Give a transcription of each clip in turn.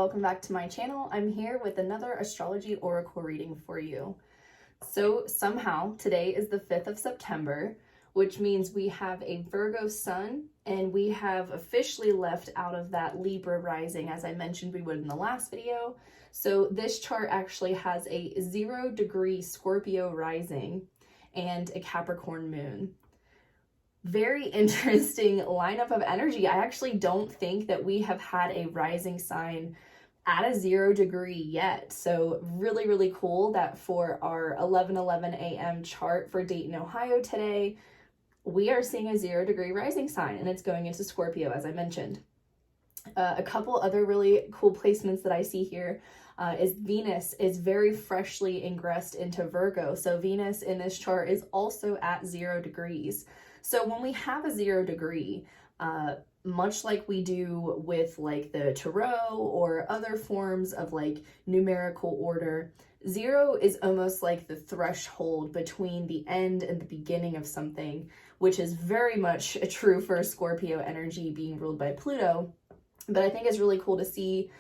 welcome back to my channel. I'm here with another astrology oracle reading for you. So somehow today is the 5th of September, which means we have a Virgo sun and we have officially left out of that Libra rising, as I mentioned we would in the last video. So this chart actually has a 0-degree Scorpio rising and a Capricorn moon. Very interesting lineup of energy. I actually don't think that we have had a rising sign at a 0 degree yet. So really, really cool that for our 11:11 a.m. chart for Dayton, Ohio today, we are seeing a 0 degree rising sign and it's going into Scorpio, as I mentioned. A couple other really cool placements that I see here is Venus is very freshly ingressed into Virgo. So Venus in this chart is also at 0 degrees. So when we have a 0 degree, much like we do with like the tarot or other forms of like numerical order, 0 is almost like the threshold between the end and the beginning of something, which is very much true for Scorpio energy being ruled by Pluto. But I think it's really cool to see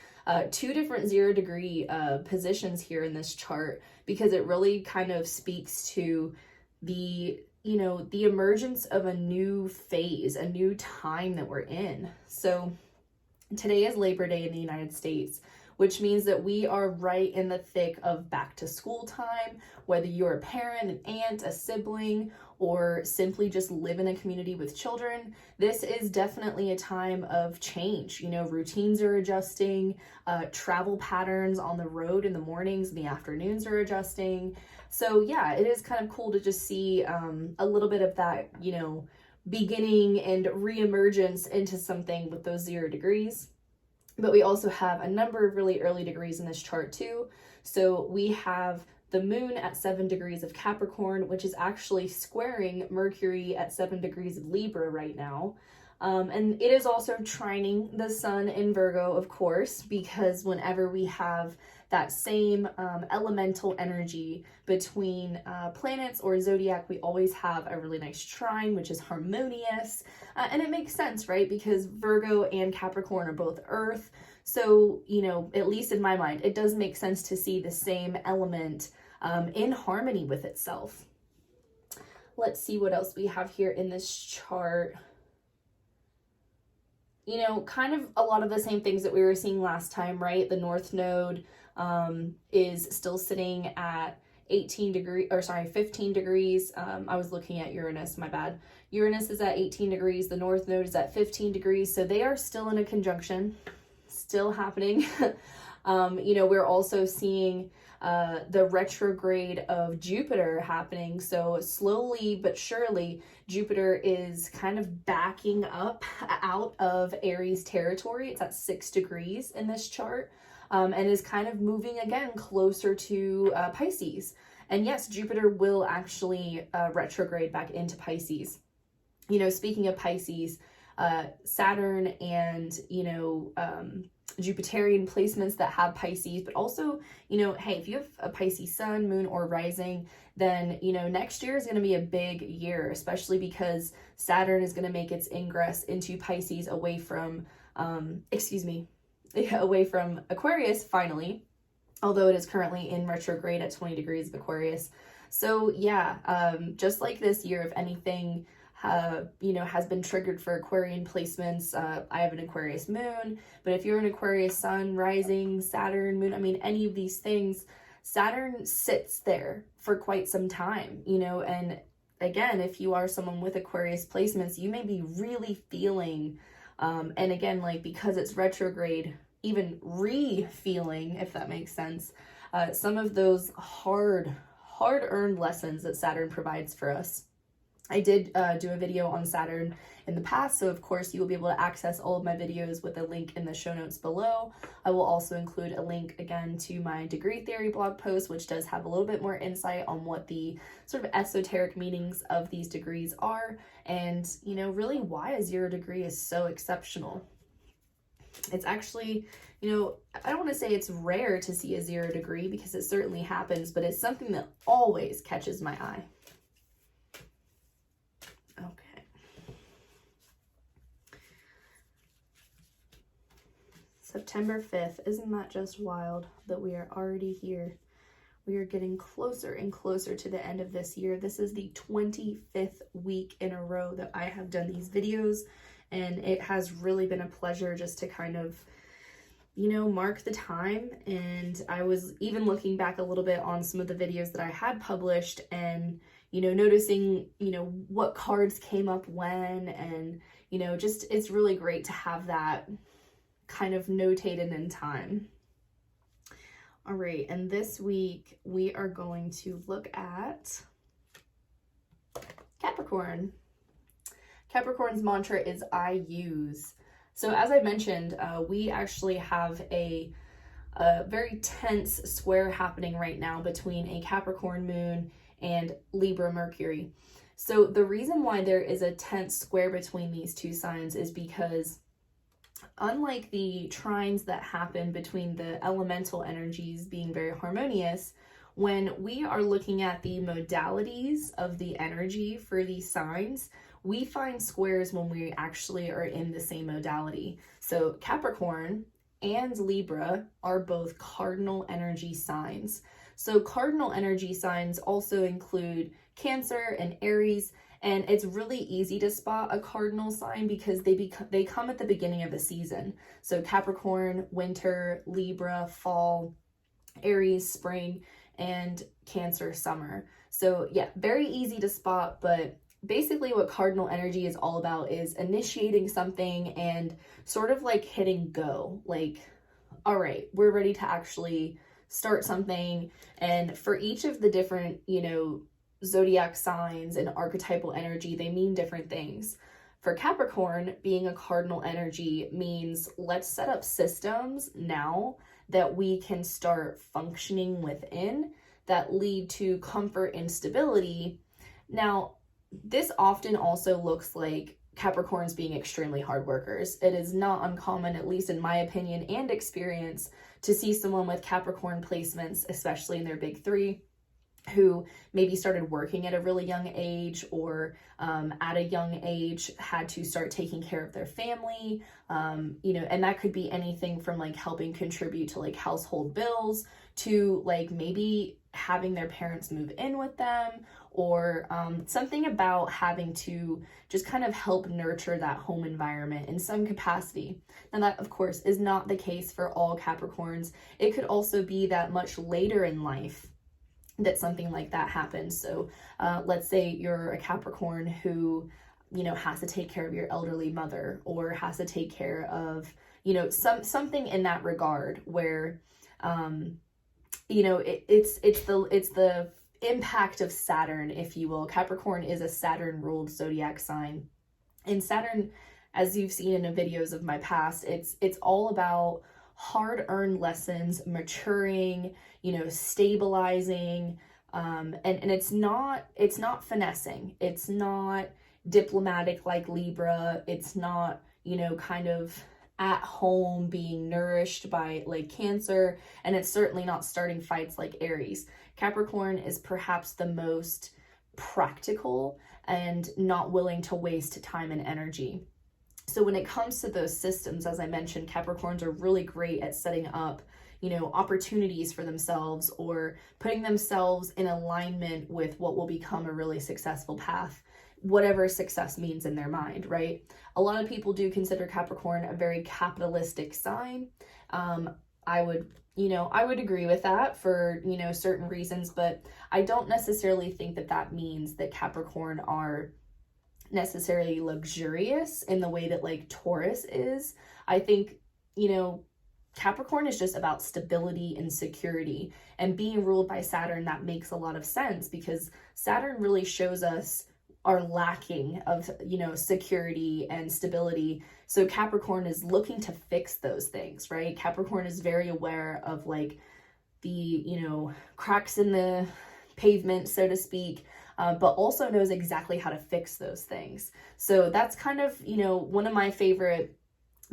two different 0 degree positions here in this chart, because it really kind of speaks to the emergence of a new phase, a new time that we're in. So today is Labor Day in the United States, which means that we are right in the thick of back to school time, whether you're a parent, an aunt, a sibling, or simply just live in a community with children. This is definitely a time of change. Routines are adjusting, travel patterns on the road in the mornings and the afternoons are adjusting. So yeah, it is kind of cool to just see a little bit of that, beginning and reemergence into something with those 0 degrees. But we also have a number of really early degrees in this chart too. So we have the moon at 7 degrees of Capricorn, which is actually squaring Mercury at 7 degrees of Libra right now. And it is also trining the sun in Virgo, of course, because whenever we have that same elemental energy between planets or zodiac, we always have a really nice trine, which is harmonious. And it makes sense, right? Because Virgo and Capricorn are both earth. So, at least in my mind, it does make sense to see the same element in harmony with itself. Let's see what else we have here in this chart. Kind of a lot of the same things that we were seeing last time, right? The North Node is still sitting at 15 degrees. I was looking at Uranus, my bad. Uranus is at 18 degrees. The North Node is at 15 degrees. So they are still in a conjunction, still happening. We're also seeing the retrograde of Jupiter happening. So slowly but surely, Jupiter is kind of backing up out of Aries territory. It's at 6 degrees in this chart, and is kind of moving again closer to Pisces. And yes, Jupiter will actually retrograde back into Pisces. Speaking of Pisces, Saturn and, Jupiterian placements that have Pisces, but also, hey, if you have a Pisces sun, moon, or rising, then, next year is going to be a big year, especially because Saturn is going to make its ingress into Pisces away from Aquarius finally, although it is currently in retrograde at 20 degrees of Aquarius. So yeah, just like this year, if anything, has been triggered for Aquarian placements. I have an Aquarius moon, but if you're an Aquarius sun, rising, Saturn, moon, any of these things, Saturn sits there for quite some time, and again, if you are someone with Aquarius placements, you may be really feeling, and again, because it's retrograde, even re-feeling, if that makes sense, some of those hard-earned lessons that Saturn provides for us. I did do a video on Saturn in the past, so of course you will be able to access all of my videos with a link in the show notes below. I will also include a link again to my degree theory blog post, which does have a little bit more insight on what the sort of esoteric meanings of these degrees are, and really why a 0 degree is so exceptional. It's actually, I don't want to say it's rare to see a 0 degree, because it certainly happens, but it's something that always catches my eye. September 5th. Isn't that just wild that we are already here? We are getting closer and closer to the end of this year. This is the 25th week in a row that I have done these videos, and it has really been a pleasure just to kind of, you know, mark the time. And I was even looking back a little bit on some of the videos that I had published and, you know, noticing, you know, what cards came up when, and, you know, just, it's really great to have that kind of notated in time. All right, and this week we are going to look at Capricorn. Capricorn's mantra is I use. So as I mentioned, we actually have a very tense square happening right now between a Capricorn moon and Libra Mercury. So the reason why there is a tense square between these two signs is because unlike the trines that happen between the elemental energies being very harmonious, when we are looking at the modalities of the energy for these signs, we find squares when we actually are in the same modality. So Capricorn and Libra are both cardinal energy signs. So cardinal energy signs also include Cancer and Aries. And it's really easy to spot a cardinal sign because they come at the beginning of the season. So Capricorn, winter; Libra, fall; Aries, spring; and Cancer, summer. So yeah, very easy to spot, but basically what cardinal energy is all about is initiating something and sort of like hitting go. Like, all right, we're ready to actually start something. And for each of the different, you know, zodiac signs and archetypal energy, they mean different things. For Capricorn, being a cardinal energy means let's set up systems now that we can start functioning within that lead to comfort and stability. Now, this often also looks like Capricorns being extremely hard workers. It is not uncommon, at least in my opinion and experience, to see someone with Capricorn placements, especially in their big three, who maybe started working at a really young age, or at a young age had to start taking care of their family, you know, and that could be anything from like helping contribute to like household bills to like maybe having their parents move in with them, or something about having to just kind of help nurture that home environment in some capacity. Now that of course is not the case for all Capricorns. It could also be that much later in life that something like that happens. So let's say you're a Capricorn who, you know, has to take care of your elderly mother, or has to take care of, you know, something in that regard where, you know, it's the impact of Saturn, if you will. Capricorn is a Saturn ruled zodiac sign, and Saturn, as you've seen in the videos of my past, it's all about hard-earned lessons, maturing, you know, stabilizing, and it's not finessing. It's not diplomatic like Libra. It's not, you know, kind of at home being nourished by like Cancer, and it's certainly not starting fights like Aries. Capricorn is perhaps the most practical and not willing to waste time and energy. So when it comes to those systems, as I mentioned, Capricorns are really great at setting up, you know, opportunities for themselves, or putting themselves in alignment with what will become a really successful path, whatever success means in their mind, right? A lot of people do consider Capricorn a very capitalistic sign. I would agree with that for, you know, certain reasons, but I don't necessarily think that that means that Capricorn are necessarily luxurious in the way that like Taurus is. I think, you know, Capricorn is just about stability and security, and being ruled by Saturn, that makes a lot of sense because Saturn really shows us our lacking of, you know, security and stability. So Capricorn is looking to fix those things, right? Capricorn is very aware of like the, you know, cracks in the pavement, so to speak, but also knows exactly how to fix those things. So that's kind of, you know, one of my favorite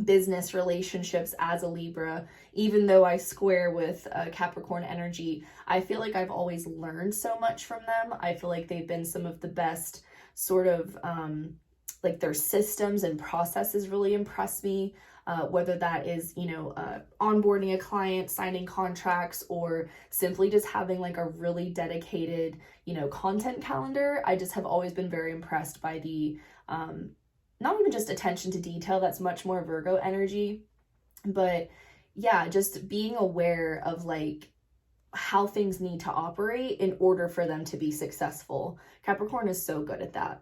business relationships as a Libra. Even though I square with Capricorn energy, I feel like I've always learned so much from them. I feel like they've been some of the best sort of like their systems and processes really impress me. Whether that is, onboarding a client, signing contracts, or simply just having like a really dedicated, content calendar. I just have always been very impressed by the, not even just attention to detail, that's much more Virgo energy, but yeah, just being aware of like how things need to operate in order for them to be successful. Capricorn is so good at that.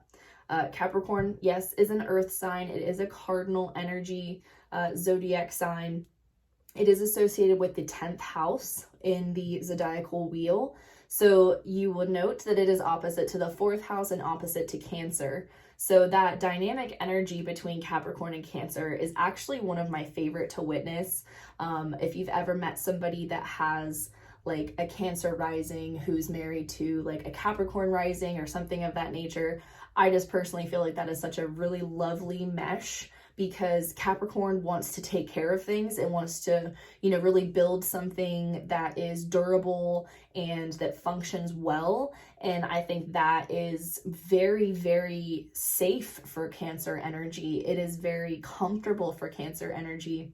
Capricorn, yes, is an earth sign. It is a cardinal energy zodiac sign. It is associated with the 10th house in the zodiacal wheel. So you will note that it is opposite to the 4th house and opposite to Cancer. So that dynamic energy between Capricorn and Cancer is actually one of my favorite to witness. If you've ever met somebody that has like a Cancer rising who's married to like a Capricorn rising or something of that nature, I just personally feel like that is such a really lovely mesh, because Capricorn wants to take care of things and wants to, really build something that is durable and that functions well. And I think that is very, very safe for Cancer energy. It is very comfortable for Cancer energy.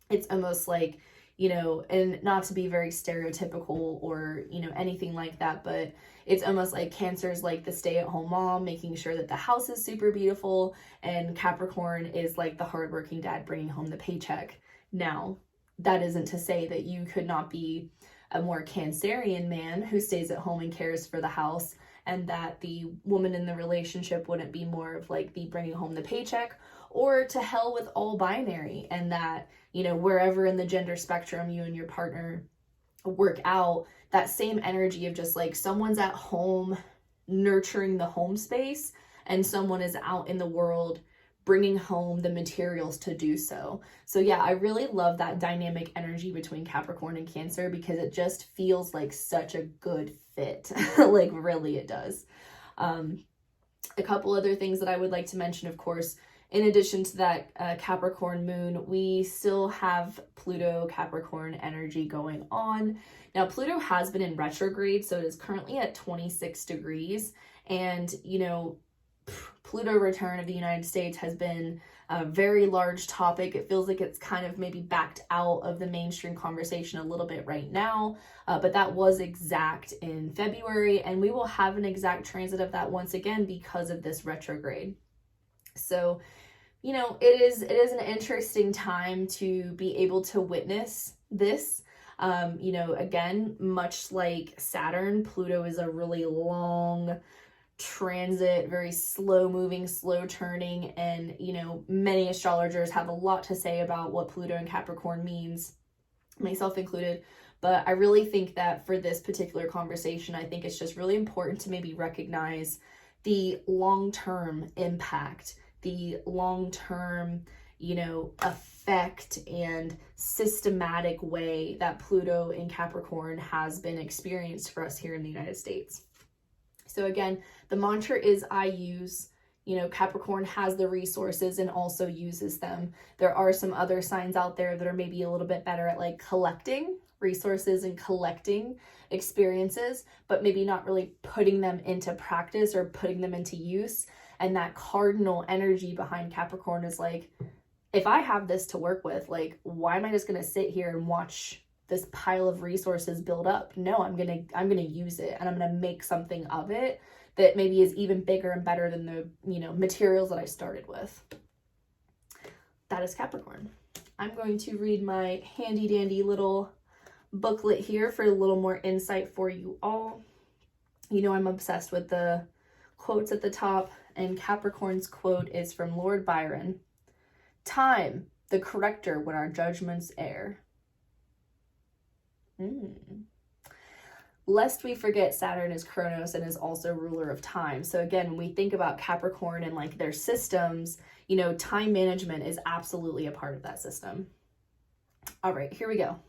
It's almost like, and not to be very stereotypical or, anything like that, but it's almost like Cancer is like the stay-at-home mom, making sure that the house is super beautiful, and Capricorn is like the hardworking dad bringing home the paycheck. Now, that isn't to say that you could not be a more Cancerian man who stays at home and cares for the house, and that the woman in the relationship wouldn't be more of like the bringing home the paycheck, or to hell with all binary, and that, wherever in the gender spectrum you and your partner work out, that same energy of just like someone's at home nurturing the home space and someone is out in the world bringing home the materials to do so. So yeah, I really love that dynamic energy between Capricorn and Cancer, because it just feels like such a good fit. Like really it does. A couple other things that I would like to mention, of course, in addition to that Capricorn moon, we still have Pluto Capricorn energy going on. Now, Pluto has been in retrograde, so it is currently at 26 degrees. And, Pluto return of the United States has been a very large topic. It feels like it's kind of maybe backed out of the mainstream conversation a little bit right now, but that was exact in February, and we will have an exact transit of that once again because of this retrograde. So, it is an interesting time to be able to witness this. Again, much like Saturn, Pluto is a really long transit, very slow moving, slow turning, and many astrologers have a lot to say about what Pluto and Capricorn means, myself included. But I really think that for this particular conversation, I think it's just really important to maybe recognize the long-term impact, the long-term, effect and systematic way that Pluto in Capricorn has been experienced for us here in the United States. So again, the mantra is I use. Capricorn has the resources and also uses them. There are some other signs out there that are maybe a little bit better at like collecting resources and collecting experiences, but maybe not really putting them into practice or putting them into use. And that cardinal energy behind Capricorn is like, if I have this to work with, like, why am I just going to sit here and watch this pile of resources build up? No, I'm going to use it, and I'm going to make something of it that maybe is even bigger and better than the, materials that I started with. That is Capricorn. I'm going to read my handy dandy little booklet here for a little more insight for you all. I'm obsessed with the quotes at the top, and Capricorn's quote is from Lord Byron. Time, the corrector when our judgments err. Lest we forget, Saturn is Chronos and is also ruler of time. So again, when we think about Capricorn and like their systems, time management is absolutely a part of that system. All right, here we go.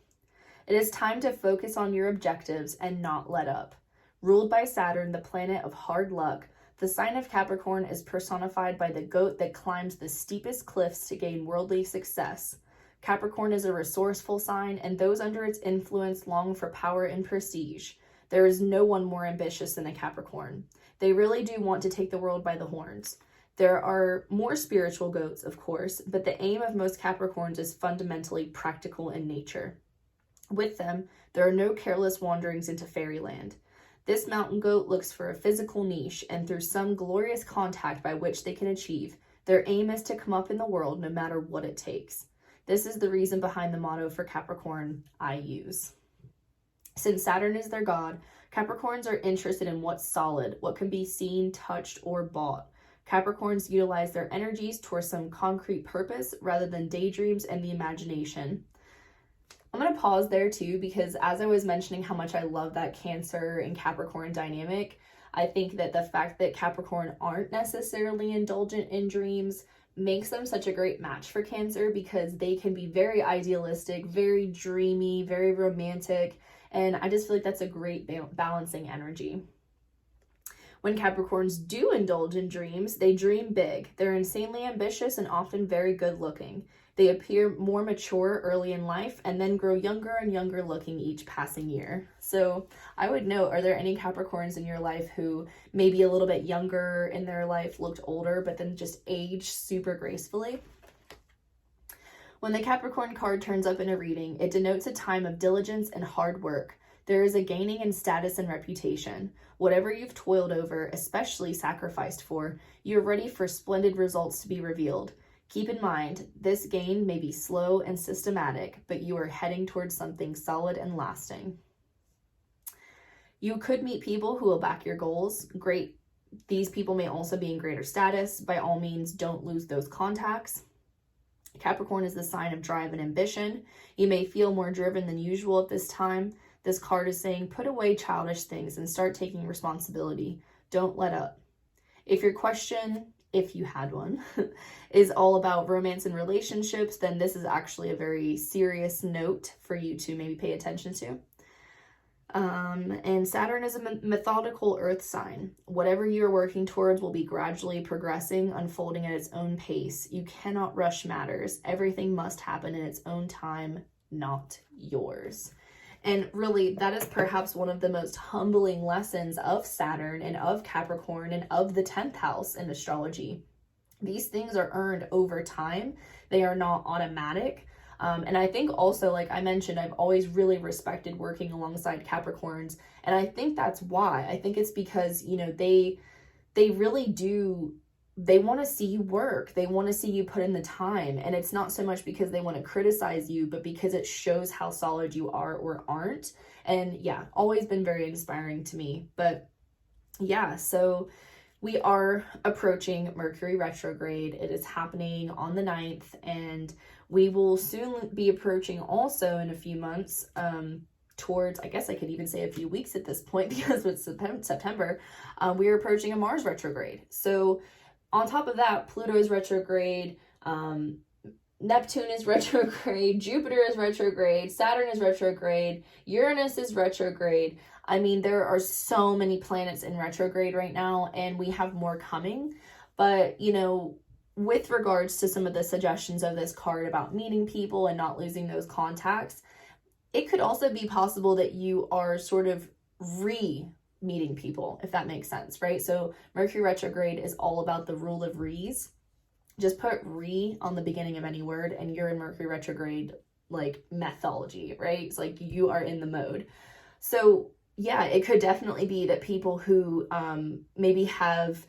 It is time to focus on your objectives and not let up. Ruled by Saturn, the planet of hard luck, the sign of Capricorn is personified by the goat that climbs the steepest cliffs to gain worldly success. Capricorn is a resourceful sign, and those under its influence long for power and prestige. There is no one more ambitious than a Capricorn. They really do want to take the world by the horns. There are more spiritual goats, of course, but the aim of most Capricorns is fundamentally practical in nature. With them, there are no careless wanderings into fairyland. This mountain goat looks for a physical niche, and through some glorious contact by which they can achieve, their aim is to come up in the world no matter what it takes. This is the reason behind the motto for Capricorn I use. Since Saturn is their god, Capricorns are interested in what's solid, what can be seen, touched, or bought. Capricorns utilize their energies towards some concrete purpose rather than daydreams and the imagination. I'm going to pause there too, because as I was mentioning how much I love that Cancer and Capricorn dynamic, I think that the fact that Capricorn aren't necessarily indulgent in dreams makes them such a great match for Cancer, because they can be very idealistic, very dreamy, very romantic, and I just feel like that's a great balancing energy. When Capricorns do indulge in dreams, they dream big. They're insanely ambitious and often very good looking. They appear more mature early in life and then grow younger and younger looking each passing year. So I would note, are there any Capricorns in your life who maybe a little bit younger in their life looked older, but then just aged super gracefully? When the Capricorn card turns up in a reading, it denotes a time of diligence and hard work. There is a gaining in status and reputation. Whatever you've toiled over, especially sacrificed for, you're ready for splendid results to be revealed. Keep in mind, this gain may be slow and systematic, but you are heading towards something solid and lasting. You could meet people who will back your goals. Great. These people may also be in greater status. By all means, don't lose those contacts. Capricorn is the sign of drive and ambition. You may feel more driven than usual at this time. This card is saying, put away childish things and start taking responsibility. Don't let up. If your question, if you had one, is all about romance and relationships, then this is actually a very serious note for you to maybe pay attention to. And Saturn is a methodical earth sign. Whatever you're working towards will be gradually progressing, unfolding at its own pace. You cannot rush matters. Everything must happen in its own time, not yours. And really, that is perhaps one of the most humbling lessons of Saturn and of Capricorn and of the 10th house in astrology. These things are earned over time. They are not automatic. And I think also, like I mentioned, I've always really respected working alongside Capricorns. And I think that's why. I think it's because, you know, they really do, they want to see you work. They want to see you put in the time. And it's not so much because they want to criticize you, but because it shows how solid you are or aren't. And yeah, always been very inspiring to me. But yeah, so we are approaching Mercury retrograde. It is happening on the 9th, and we will soon be approaching also in a few months, towards, I guess I could even say a few weeks at this point, because it's September, we are approaching a Mars retrograde. So on top of that, Pluto is retrograde, Neptune is retrograde, Jupiter is retrograde, Saturn is retrograde, Uranus is retrograde. I mean, there are so many planets in retrograde right now, and we have more coming. But, you know, with regards to some of the suggestions of this card about meeting people and not losing those contacts, it could also be possible that you are sort of meeting people, if that makes sense, right? So Mercury retrograde is all about the rule of re's. Just put re on the beginning of any word and you're in Mercury retrograde, like methodology, right? It's like you are in the mode. So yeah, it could definitely be that people who maybe have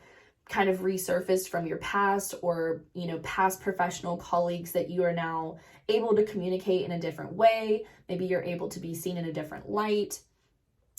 kind of resurfaced from your past, or, you know, past professional colleagues that you are now able to communicate in a different way. Maybe you're able to be seen in a different light.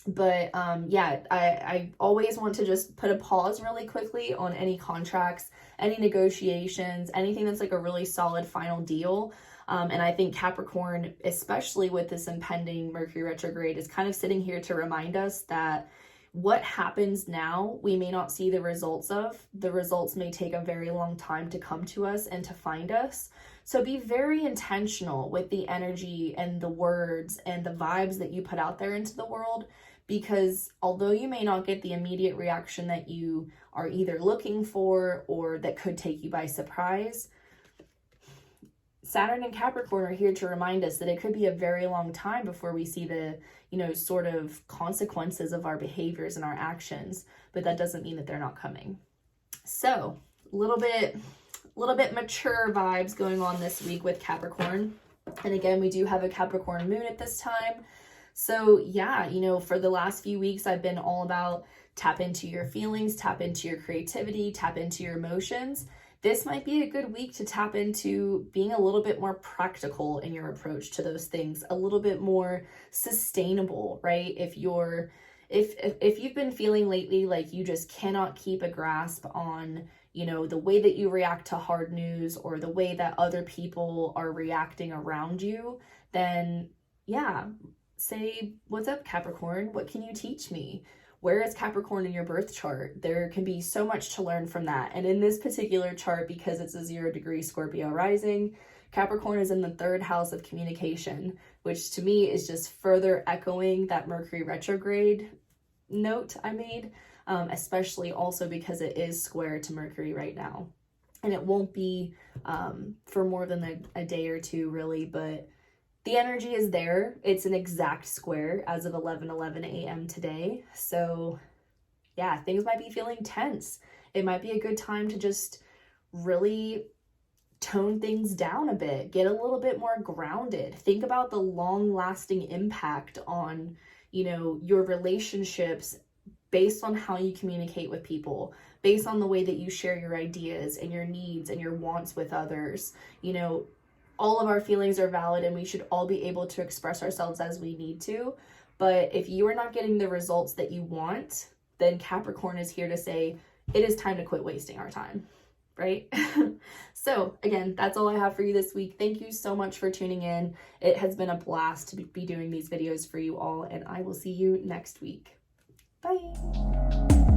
But yeah, I always want to just put a pause really quickly on any contracts, any negotiations, anything that's like a really solid final deal. And I think Capricorn, especially with this impending Mercury retrograde, is kind of sitting here to remind us that what happens now, we may not see the results of. The results may take a very long time to come to us and to find us. So be very intentional with the energy and the words and the vibes that you put out there into the world, because although you may not get the immediate reaction that you are either looking for or that could take you by surprise, Saturn and Capricorn are here to remind us that it could be a very long time before we see the, you know, sort of consequences of our behaviors and our actions, but that doesn't mean that they're not coming. So little bit mature vibes going on this week with Capricorn. And again, we do have a Capricorn moon at this time. So yeah, you know, for the last few weeks, I've been all about tap into your feelings, tap into your creativity, tap into your emotions. This might be a good week to tap into being a little bit more practical in your approach to those things, a little bit more sustainable, right? If you've been feeling lately like you just cannot keep a grasp on, you know, the way that you react to hard news or the way that other people are reacting around you, then yeah, say, what's up, Capricorn? What can you teach me? Where is Capricorn in your birth chart? There can be so much to learn from that. And in this particular chart, because it's a 0-degree Scorpio rising, Capricorn is in the 3rd house of communication, which to me is just further echoing that Mercury retrograde note I made, especially also because it is square to Mercury right now. And it won't be for more than a day or two, really, but the energy is there. It's an exact square as of 11:11 a.m. today. So yeah, things might be feeling tense. It might be a good time to just really tone things down a bit, get a little bit more grounded. Think about the long-lasting impact on, you know, your relationships based on how you communicate with people, based on the way that you share your ideas and your needs and your wants with others. You know, all of our feelings are valid and we should all be able to express ourselves as we need to. But if you are not getting the results that you want, then Capricorn is here to say, it is time to quit wasting our time, right? So again, that's all I have for you this week. Thank you so much for tuning in. It has been a blast to be doing these videos for you all, and I will see you next week. Bye.